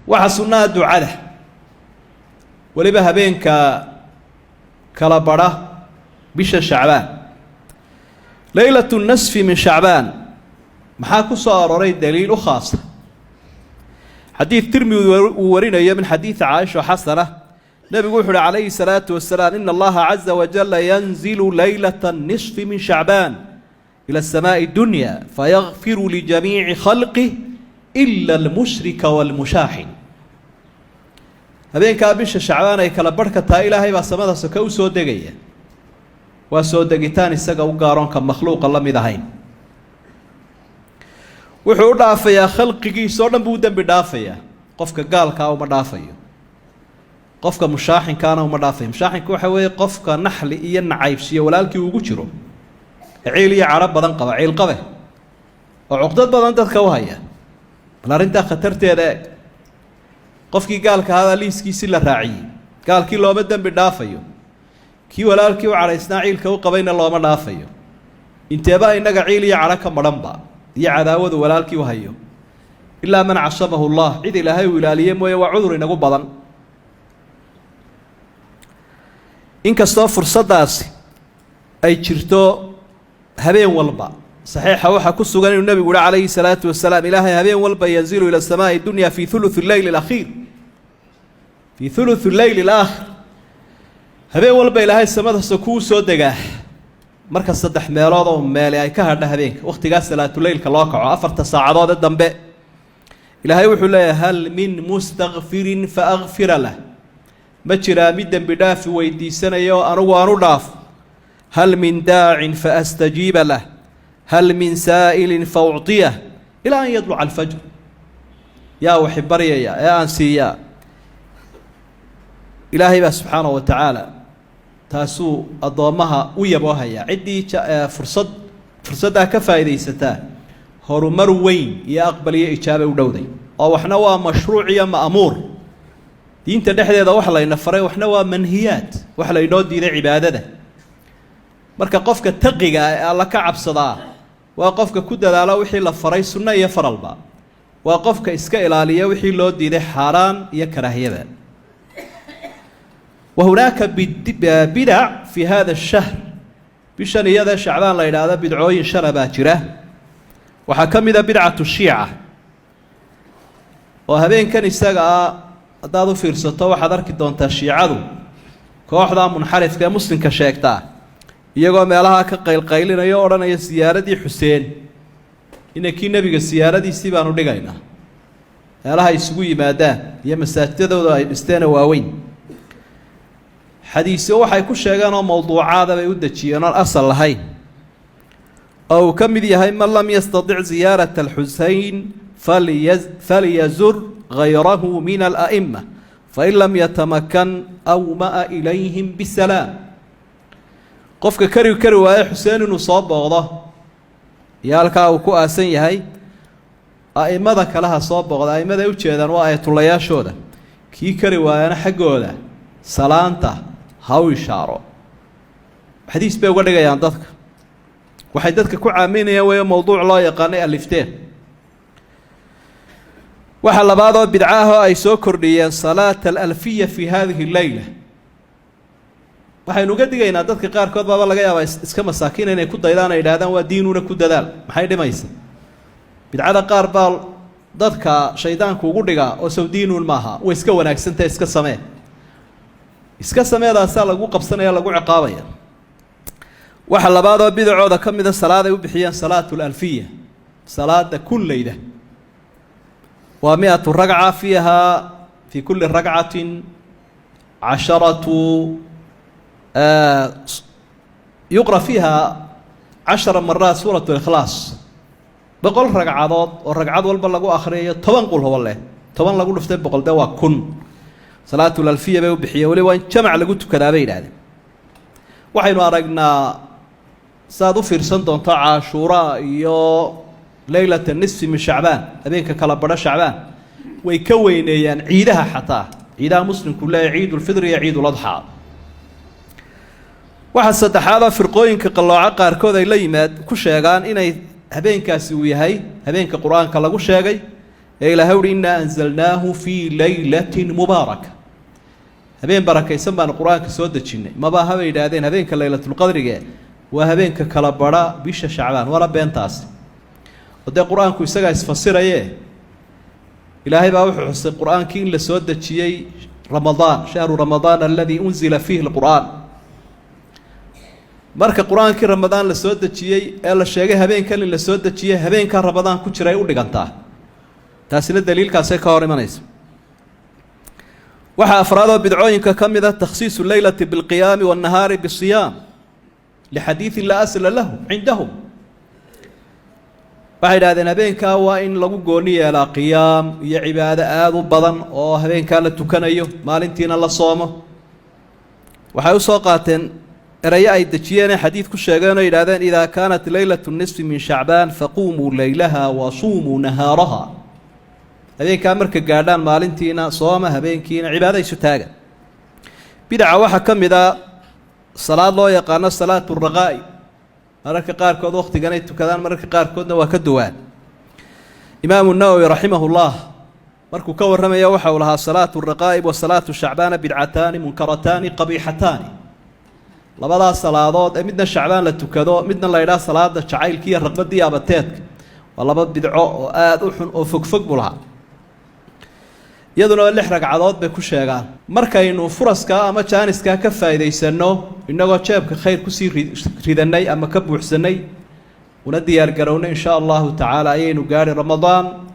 وحسنا دعاء ولبها بينك كالبرة بش شعبان ليلة النصف من شعبان محاكو صار ريد دليل خاصة حديث ترمذي ورنا من حديث عائشة وحسنة نبي يقول عليه الصلاة والسلام إن الله عز وجل ينزل ليلة النصف من شعبان إلى السماء الدنيا فيغفر لجميع خلقه إلا المشرك والمشاحن هذين كابش شعبان أي كلا بركة إلهي بسمادة سكو سودجية وسودجتان السجا وقارون كمخلوق الله مذهين wuxuu dhaafayaa khalqigiisa oo dhan buu dambi dhaafayaa qofka gaalka ah uma dhaafayo qofka mushaaxinkaana uma dhaafayo mushaaxinku waxa weeye qofka naxli iyo nacaybsiyo walaalkii ugu jiro ciil iyo carab badan qaba ciil qabe oo cuqdad badan dadka u haya bal arrinta khatarteeda qofkii gaalka ahaa liiskiisi la raaciyay gaalkii looma dambi dhaafayo kii walaalkii u caraysnaa ciilka u qabayna looma dhaafayo inteeba inaga ciil iyo carab ka maranba يا عداوة ولالكي وهيو إلا من عصمه الله عيد إلهي وإلاليه مويا وعذر نقول بضن إنك استغفر صداسي أي تشرتو هبين والبا صحيح وحا كسو قال النبي يقول عليه الصلاة والسلام إلهي هبين والبا ينزل إلى السماء الدنيا في ثلث الليل الأخير في ثلث الليل الآخر هبين والبا إلهي السماء سكوسو دقاه marka saddex meelood oo meel ay ka hadha habeenka waqtigaas salaatuleylka loo kaco 4 saacadood dambe ilaahay wuxuu leeyahay hal min mustaghfirin fa aghfir lah ma jira mid dambi dhaaf weydiisanayo anigu aanu dhaaf hal min daa'in fa astajib lah hal min sa'ilin fa u'tiyah ila an yadlu al fajr ya wahibariya ya ansiya ilaahay subhanahu wa ta'ala taasuu adoomaha u yaboohaya cidii fursada ka faa'iideysataa horumar weyn iyo aqbaliyo ijaaba u dhowday oo waxna waa mashruuc iyo ma'muur diinta dhexdeeda wax la ina faray waxna waa manhiyaat wax la inoo diiday cibaadada marka qofka taqiga ah alla ka cabsada waa qofka ku dadaala wixii la faray sunna iyo faralba waa qofka iska ilaaliya wixii loo diiday xaraan iyo karaahiyada وهناك بدع في هذا الشهر بشان يدا شعبان لا يرادا بدعوين شربا جره وحكم إذا بدعة الشيعة وهبين كان يستقى دادو فرصته وحضرك دونت الشيعة كواحدة منحرف كمسلم كشيكتا يقوم يلاها كقيل قيلين يورنا يا سيارة حسين إن كي نبي السيارة دي سيبانو دقينا يلاها يسوي مادا يا مساجد استانا واوين حديثه waxay ku sheegaan oo mawduucaada bay u dajiyeen oo asal lahayn oo kamid yahay man lam yastati' ziyarat al-Husayn falyazur ghayrahu min al-a'imma fa in lam yatamakkan aw ma'a ilayhim bisalam qofka kari waaya Husayn inuu soo booqdo yaalka uu ku aasan yahay a'imada kalaha soo booqda a'imada u jeedaan waa ayatullayaashooda kii kari waayana xaqooda salaanta هاو إشارة حديث بيقول وقدر يا عندك وحدتك كعامين يا ويا موضوع لا يقانع الفتين وحلا بعض بدعاها أي سكر لي صلاة الألفية في هذه الليلة وحين وقدر يا عندك قار كذا والله جاي إسكام مساكين إن يكون ضيدانا إلى هذا وديننا كود دال محيد ما يصير بدعاء قار بال ضدك شيطان كوجودك أو سودين والماها وإسكوا ناكسنت إسكا سماه iska sameeyada lagu qabsanaya lagu ciqaabaya waxa labaad bidcooda kamid ah salaada ay u bixiyaan salaatul alfiya salaada kullayda wa 100 rag'a fiha fi kulli rag'atin 10 يقرأ فيها 10 مرات سورة الإخلاص بقول رقعات والرقعات والبلغو آخرية طبعا قول هو الله طبعا لقول فتح بقول دوا كن صلاة الألفية بيوبحية ولي وين جمع لقولت كذابين هذا وحين أرقنا صادو فرسان دون عاشوراء يو ليلة النصف من شعبان أبينك كالبرا شعبان ويكوين يعني عيدها حتى عيدها مسلم كلها عيد الفطر يعيد الأضحى waxaa saddexaad firqooyinka qalooca qaarkood ay la yimaad ku sheegaan inay habeenkaasi uu yahay habeenka quraanka lagu sheegay إلى هول إنا أنزلناه في ليلة مباركة هبين بركة يسمى القرآن كسودة الشنة ما بقى هبين هذين هبين كليلة القدر جاء وهبين ككلابرا بيش شعبان ولا بين تاس وده القرآن كيسجع يفسر إيه إلهي بقى وحس القرآن كين لسودة شيء رمضان شهر رمضان الذي أنزل فيه القرآن marka quraanka ramadaan la soo dajiyay ee la sheegay habeenkan la soo dajiyay habeenka ramadaan ku jiray u dhigantaa taasina daliilkaas ay ka hor imanayso waxa afraado bidcooyinka kamida takhsiis leylati bil qiyam wan nahari bis siyam li hadith la asla lahu indahum waxay habeenka waa in lagu gooniyo la qiyam iyo cibaado aad u badan oo habeenka la tukanayo maalintiina la soomo waxay u soo qaateen رأي دجيان حديث كشجان إلى إذا كانت ليلة النصف من شعبان فقوموا ليلها وصوموا نهارها هذين كامر كجاردان مالنتينا صومة هبين كينا عبادة ستاجا بدعة واحد كم إذا صلاة الله يقانا صلاة الرغائب مرك قار كود وقت جنيت كذا مرك قار كود وكدوان إمام النووي رحمه الله مرك كور رمي يوحى ولها صلاة الرغائب وصلاة الشعبان بدعتان منكرتان قبيحتان labada salaadood ee midna shacbaan la tukado midna la yiraahdo salaada jacaylkiya raqbadii abateedka waa laba bidco oo aad u xun oo fog bulaha iyaduna lix ragcadood bay ku sheegaan markaynu furaska ama jaaniska ka faa'iideysano inagoo jeebka khayr ku sii ridanay ama ka buuxsanay una diyaar garownay insha Allah ta'ala ayaynu gaari ramadaan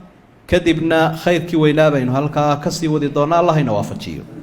kadibna khayrkii weynaa baynu halka ka sii wadi doonaa Allah ina waafajiyo